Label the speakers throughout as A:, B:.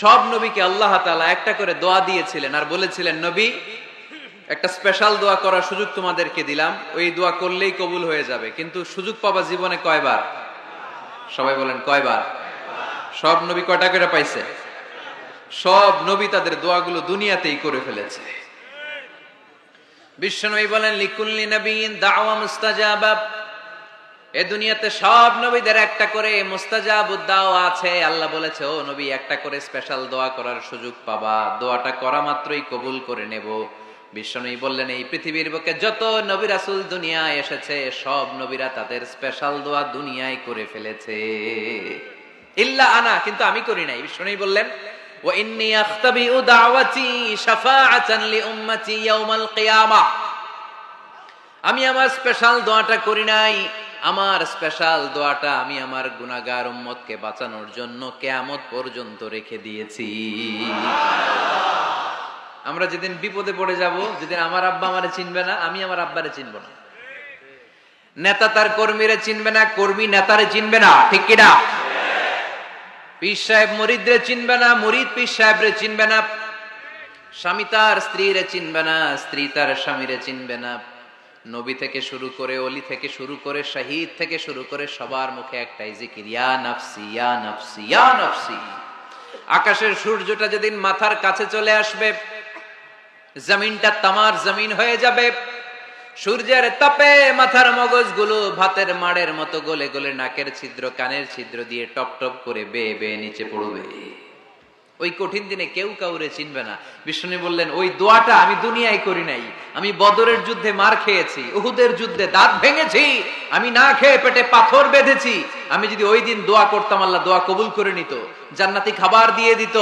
A: সব নবীকে আল্লাহ তাআলা একটা করে দোয়া দিয়েছিলেন আর বলেছিলেন, নবী একটা স্পেশাল দোয়া করার সুযোগ তোমাদেরকে দিলাম, ওই দোয়া করলেই কবুল হয়ে যাবে। কিন্তু সুযোগ পাবা জীবনে কয়বার? সবাই বলেন কয়বার? সব নবী কয়টা করে পাইছে? সব নবী তাদের দোয়াগুলো দুনিয়াতেই করে ফেলেছে। বিশ্বনবী বলেন, লিকুল্লি নবিয়্যিন দাওয়া মুস্তাজাবা। এই দুনিয়াতে সব নবীদের একটা করে মুস্তাজাবুদ দাওয়া আছে। আল্লাহ বলেছে, ও নবী, একটা করে স্পেশাল দোয়া করার সুযোগ পাবা, দোয়াটা করা মাত্রই কবুল করে নেব। বিশ্বনবী বললেন, এই পৃথিবীর বুকে যত নবী রাসূল দুনিয়ায় এসেছে সব নবীরা তাদের স্পেশাল দোয়া দুনিয়ায় করে ফেলেছে, ইল্লা আনা, কিন্তু আমি করি নাই। বিশ্বনবী বললেন, ওয়া ইন্নী আখতাবিউ দাওয়াতি শাফাআতান লি উম্মতি ইয়াউমাল কিয়ামাহ। আমি আমার স্পেশাল দোয়াটা করি নাই, আমার স্পেশাল দোয়াটা আমি আমার গুনাহগার উম্মতকে বাঁচানোর জন্য কিয়ামত পর্যন্ত রেখে দিয়েছি। আমরা যেদিন বিপদে পড়ে যাব, যেদিন আমার আব্বা আমারে চিনবে না, আমি আমার আব্বারে চিনব না, নেতা তার কর্মীরে চিনবে না, কর্মী নেতারে চিনবে না, ঠিক কি না? পীর সাহেব মুরিদরে চিনবে না, মুরিদ পীর সাহেবরে চিনবে না, স্বামী তার স্ত্রীরে চিনবে না, স্ত্রী তার স্বামীরে চিনবে না। নবী থেকে শুরু করে, অলি থেকে শুরু করে, শহীদ থেকে শুরু করে সবার মুখে একটাই জিকির, ইয়া নাফসি ইয়া নাফসি ইয়া নাফসি। আকাশের সূর্যটা যেদিন মাথার কাছে চলে আসবে, জমিনটা তামার জমিন হয়ে যাবে, সূর্যের তাপে মাথার মগজগুলো ভাতের মাড়ের মতো গলে গলে নাকের ছিদ্র কানের ছিদ্র দিয়ে টপ টপ করে বেয়ে বেয়ে নিচে পড়বে। ওই কঠিন দিনে কেউ কাউরে চিনবে না। বিষ্ণু বললেন, ওই দোয়াটা আমি দুনিয়ায় করি নাই, আমি বদরের যুদ্ধে মার খেয়েছি, উহুদের যুদ্ধে দাঁত ভেঙেছি, আমি না খেয়ে পেটে পাথর বেঁধেছি। আমি যদি ওই দিন দোয়া করতাম, আল্লাহ দোয়া কবুল করে নিত, জান্নাতি খাবার দিয়ে দিত,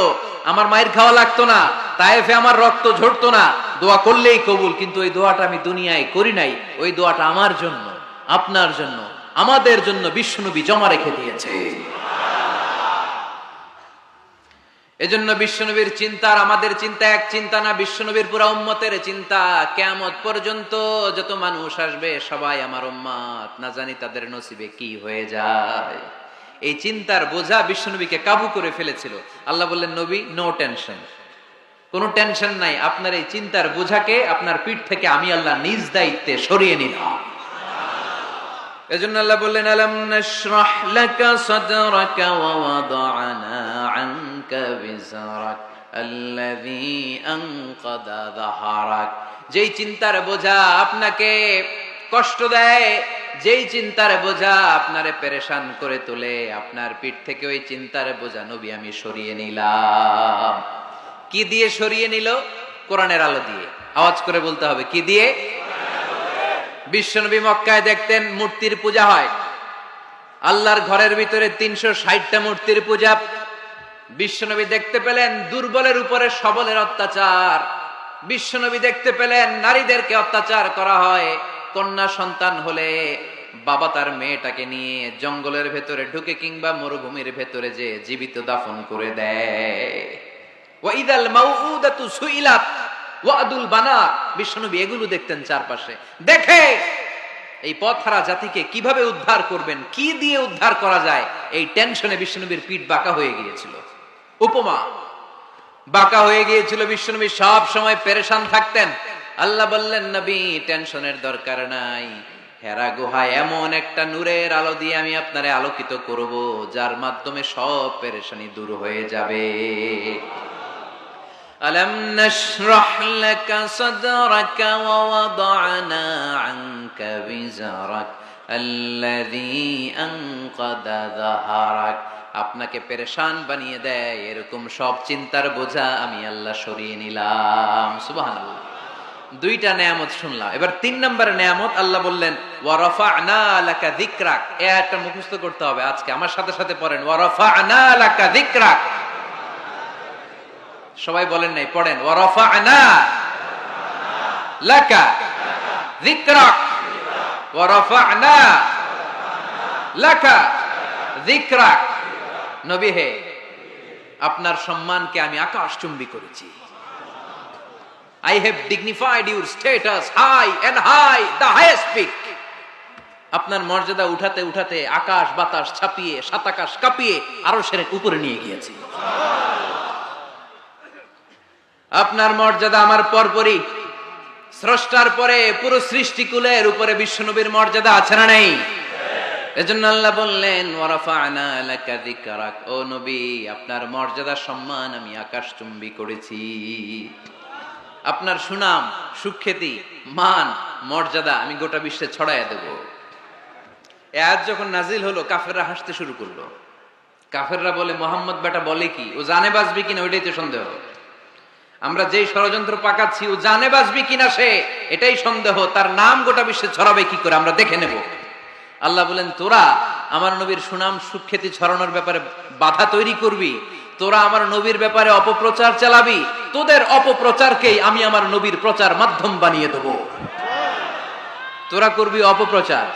A: আমার মায়ের খাওয়া লাগতো না, তায়েফে আমার রক্ত ঝরতো না, দোয়া করলেই কবুল। কিন্তু ওই দোয়াটা আমি দুনিয়ায় করি নাই, ওই দোয়াটা আমার জন্য, আপনার জন্য, আমাদের জন্য বিশ্বনবী জমা রেখে দিয়েছে। এজন্য বিশ্বনবীর চিন্তা আর আমাদের চিন্তা এক চিন্তা না, বিশ্বনবীর পুরা উম্মতের চিন্তা। কিয়ামত পর্যন্ত যত মানুষ আসবে সবাই আমার উম্মত, না জানি তাদের নসিবে কি হয়ে যায়। এই চিন্তার বোঝা বিশ্বনবীকে কাবু করে ফেলেছিল। আল্লাহ বললেন, নবী, নো টেনশন, কোনো টেনশন নাই, আপনার এই চিন্তার বোঝাকে আপনার পিঠ থেকে আমি আল্লাহ নিজ দায়িত্বে সরিয়ে নিলাম। এজন্য আল্লাহ বললেন, আলাম নাশরাহ লাকা সাদরাকা ওয়া ওয়াদা'না আনকা বিজরাক আল্লাযী আনকাদা যাহরাক। যেই চিন্তার বোঝা আপনাকে কষ্ট দেয়, যেই চিন্তার বোঝা আপনারে পেরেশান করে তোলে, আপনার পিঠ থেকে ওই চিন্তার বোঝা নবী আমি সরিয়ে নিলাম। কি দিয়ে সরিয়ে নিল? কোরআনের আলো দিয়ে। আওয়াজ করে বলতে হবে, কি দিয়ে? বিশ্বনবী মক্কায় দেখতেন মূর্তির পূজা হয়, আল্লাহর ঘরের ভিতরে 360টা মূর্তির পূজা। বিশ্বনবী দেখতে পেলেন দুর্বলের উপরে সবলের অত্যাচার, বিশ্বনবী দেখতে পেলেন নারীদেরকে অত্যাচার করা হয়। কন্যা সন্তান হলে বাবা তার মেয়েটাকে নিয়ে জঙ্গলের ভেতরে ঢুকে কিংবা মরুভূমির ভেতরে যে জীবিত দাফন করে দেয়। ওয়া ইদাল মাউউদাতু সুইলাত ওয়াদুল বানা। বিশ্বনবী এগুলো দেখতেন চারপাশে, দেখে এই পথহারা জাতিকে কিভাবে উদ্ধার করবেন, কি দিয়ে উদ্ধার করা যায়, এই টেনশনে বিশ্বনবীর পিঠ বাঁকা হয়ে গিয়েছিল। উপমা, বাঁকা হয়ে গিয়েছিল। বিশ্বনবী সব সময় পেরেশান থাকতেন। আল্লাহ বললেন, নবী, টেনশনের দরকার নাই, হেরা গুহায় এমন একটা নূরের আলো দিয়ে আমি আপনারে আলোকিত করব, যার মাধ্যমে সব পেরেশানি দূর হয়ে যাবে। ألم نشرح لك صدرك ووضعنا عنك وزرك الذي أنقض ظهرك। আপনাকে পেরেশান বানিয়ে দেয় এরকম সব চিন্তার বোঝা আমি আল্লাহ সরিয়ে নিলাম। সুবহানাল্লাহ। দুইটা নেয়ামত শুনলাম, এবার 3 নম্বরের নেয়ামত আল্লাহ বললেন, ওয়া রাফা'না লাকা যিকরাক। এই আয়াতটা মুখস্থ করতে হবে আজকে, আমার সাথে সাথে পড়েন, ওয়া রাফা'না লাকা যিকরাক। সবাই বলেন নাই, পড়েন, ওয়া রাফা'না লাকা যিকরাক ওয়া রাফা'না লাকা যিকরাক। নবী হে, আপনার সম্মানকে আমি আকাশচুম্বী করেছি। I have dignified your status high and high, the highest peak. আপনার মর্যাদা উঠাতে উঠাতে আকাশ বাতাস ছাপিয়ে, সাত আকাশ কাঁপিয়ে আরশের উপরে নিয়ে গিয়েছি। আপনার মর্যাদা আমার পরপরই, স্রষ্টার পরে পুরো সৃষ্টিকুলের উপরে বিশ্বনবীর মর্যাদা আছে না নেই? এজন্য আল্লাহ বললেন ওয়ারাফা'না লাকা যিকরাক, ও নবী আপনার মর্যাদা সম্মান আমি আকাশচুম্বী করেছি। আপনার সুনাম, সুখ্যাতি, মান, মর্যাদা আমি গোটা বিশ্বে ছড়াইয়া দেব। এই আয়াত যখন নাজিল হলো কাফেররা হাসতে শুরু করলো। কাফেররা বলে মোহাম্মদ বেটা বলে কি, ও জানে বাঁচবি কিনা ওইটাই তো সন্দেহ। আমরা যেই ষড়যন্ত্র পাকাচ্ছি ও জানে বাঁচবি কিনা সে এটাই সন্দেহ, তার নাম গোটা বিশ্বে ছড়াবে কি করে আমরা দেখে নেব। আল্লাহ বলেন তোরা আমার নবীর সুনাম সুখ্যাতি ছড়ানোর ব্যাপারে বাধা তৈরি করবি, তোরা আমার নবীর ব্যাপারে অপপ্রচার চালাবি, তোদের অপপ্রচারকেই আমি আমার নবীর প্রচার মাধ্যম বানিয়ে দেব। তোরা করবি অপপ্রচার।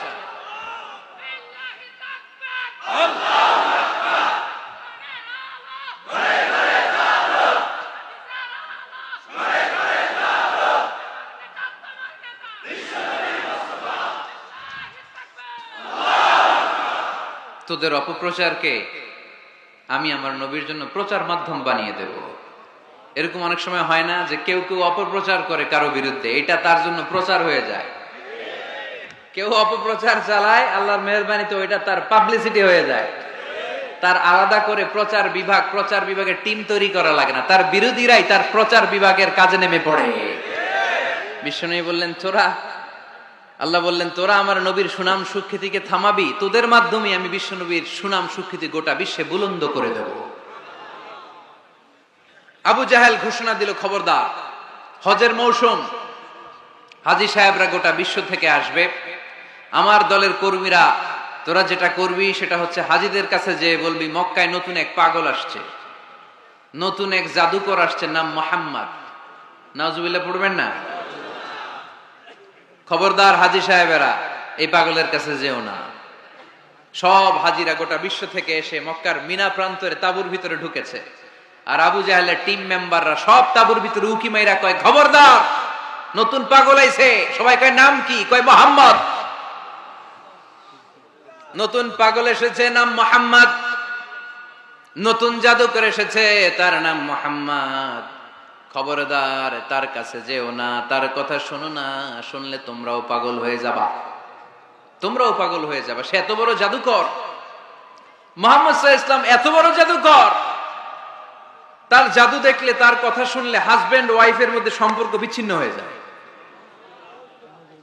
A: তোদের অপপ্রচারকে আমি আমার নবীর জন্য প্রচার মাধ্যম বানিয়ে দেব। এরকম অনেক সময় হয় না যে কেউ কেউ অপপ্রচার করে কারো বিরুদ্ধে, এটা তার জন্য প্রচার হয়ে যায়। কেউ অপপ্রচার চালায়, আল্লাহর মেহেরবানিতে ওইটা তার পাবলিসিটি হয়ে যায়। তার আলাদা করে প্রচার বিভাগের টিম তৈরি করা লাগে না, তার বিরোধীরাই তার প্রচার বিভাগের কাজে নেমে পড়ে। বিশ্বনবী বললেন তোরা, আল্লাহ বললেন তোরা আমার নবীর সুনাম সুখ্যাতিকে থামাবি, তোদের মাধ্যমে আমি বিশ্বনবীর সুনাম সুখ্যাতি গোটা বিশ্বে বুলন্দ করে দেব। আবু জাহেল ঘোষণা দিল খবরদার, হজের মৌসুম, হাজী সাহেবরা গোটা বিশ্ব থেকে আসবে, আমার দলের কর্মীরা তোরা যেটা করবি সেটা হচ্ছে হাজীদের কাছে যে বলবি মক্কায় নতুন এক পাগল আসছে, নতুন এক জাদুকর আসছে, নাম মুহাম্মদ। নাউজুবিল্লাহ পড়বেন না? খবরদার হাজী সাহেবেরা এই পাগলের কাছে যেও না। সব হাজিরা গোটা বিশ্ব থেকে এসে মক্কার মিনা প্রান্তরে তাঁবুর ভিতরে ঢুকেছে, আর আবু জাহেলের টিম মেম্বাররা সব তাঁবুর ভিতরে উকি মাইরা কয় খবরদার নতুন পাগল আইছে। সবাই কয় নাম কি? কয় মুহাম্মদ। নতুন পাগল এসেছে, নাম মুহাম্মদ। নতুন জাদুকর এসেছে, তার নাম মুহাম্মদ। খবরদার তার কাছে যেও না, তার কথা শোনো না, শুনলে তোমরাও পাগল হয়ে যাবা, তোমরাও পাগল হয়ে যাবা। সে এত বড় জাদুকর, মুহাম্মদ সাল্লাল্লাহু আলাইহি ওয়াসাল্লাম এত বড় জাদুকর, তার জাদু দেখলে, তার কথা শুনলে হাজবেন্ড ওয়াইফের মধ্যে সম্পর্ক বিচ্ছিন্ন হয়ে যায়।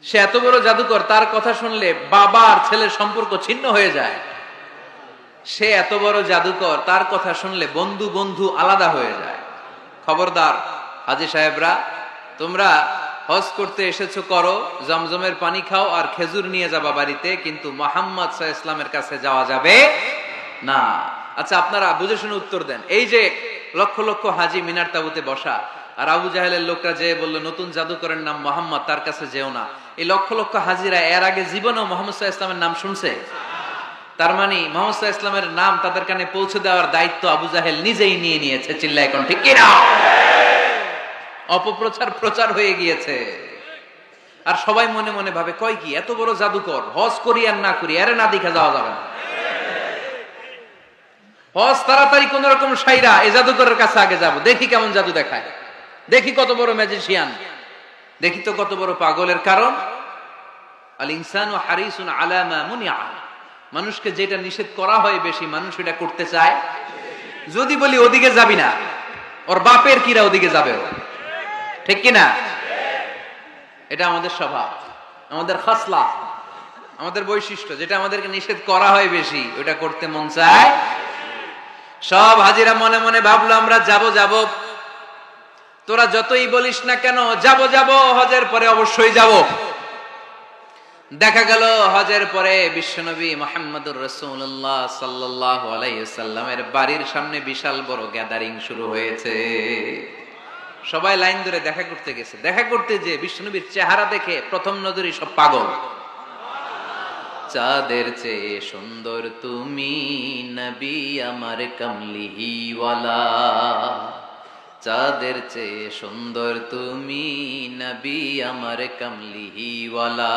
A: সে এত বড় জাদুকর, তার কথা শুনলে বাবা আর ছেলের সম্পর্ক ছিন্ন হয়ে যায়। সে এত বড় জাদুকর, তার কথা শুনলে বন্ধু বন্ধু আলাদা হয়ে যায়। খবরদার হাজী সাহেবরা, তোমরা হজ করতে এসেছো করো, জমজমের পানি খাও আর খেজুর নিয়ে যাবা বাড়িতে, কিন্তু মুহাম্মদ সাল্লাল্লাহু আলাইহি ওয়াসাল্লামের কাছে যাওয়া যাবে না। আচ্ছা আপনারা বুঝে শুনে উত্তর দেন। এই যে লক্ষ লক্ষ হাজী মিনার তাঁবুতে বসা, আর আবু জাহেলের লোকটা যে বলল নতুন জাদুকরের নাম মুহাম্মদ, তার কাছে যেও না, এই লক্ষ লক্ষ হাজীরা এর আগে জীবনেও মুহাম্মদ সাল্লাল্লাহু আলাইহি ওয়াসাল্লামের নাম শুনছে? তার মানে মুহাম্মদ সাল্লাল্লাহু আলাইহি ওয়াসাল্লামের নাম তাদের কানে পৌঁছে দেওয়ার দায়িত্ব আবু জাহেল নিজেই নিয়ে নিয়েছে। চিল্লায় এখন ঠিক কি না? অপপ্রচার প্রচার হয়ে গিয়েছে। আর সবাই মনে মনে ভাবে কয় কি, এত বড় জাদুকর, হজ করি আর না করি এর না দেখে যাওয়া যাবে না। হজ তাড়াতাড়ি কোন রকম সাইরা এই জাদুকরের কাছে আগে যাব, দেখি কেমন জাদু দেখায়, দেখি কত বড় ম্যাজিশিয়ান, দেখি তো কত বড় পাগলের। কারণ আল ইনসানু হারিসুন আলা মা মুনিআ, মানুষকে যেটা নিষেধ করা হয় বেশি মানুষ এটা করতে চায়। যদি বলি ওদিকে যাবি না, ওর বাপের কিরা ওদিকে যাবে, ঠিক কিনা? এটা আমাদের স্বভাব, আমাদের খাসলা, আমাদের বৈশিষ্ট্য। যেটা আমাদেরকে নিষেধ করা হয় বেশি ওটা করতে মন চায়। সব হাজিরা মনে মনে ভাবলো আমরা যাব যাব, তোরা যতই বলিস না কেন যাব যাব, হজের পরে অবশ্যই যাব। দেখা গেল হজের পরে বিশ্বনবী মুহাম্মদুর রাসূলুল্লাহ সাল্লাল্লাহু আলাইহি ওয়াসাল্লামের বাড়ির সামনে বিশাল বড় গ্যাদারিং শুরু হয়েছে। সবাই লাইন ধরে দেখা করতে গেছে। দেখা করতে যে বিশ্বনবীর চেহারা দেখে প্রথম নজরেই সব পাগল। চাঁদের চেয়ে সুন্দর তুমি নবী আমার কামলিওয়ালা, চাঁদের চেয়ে সুন্দর তুমি নবী আমার কামলিওয়ালা।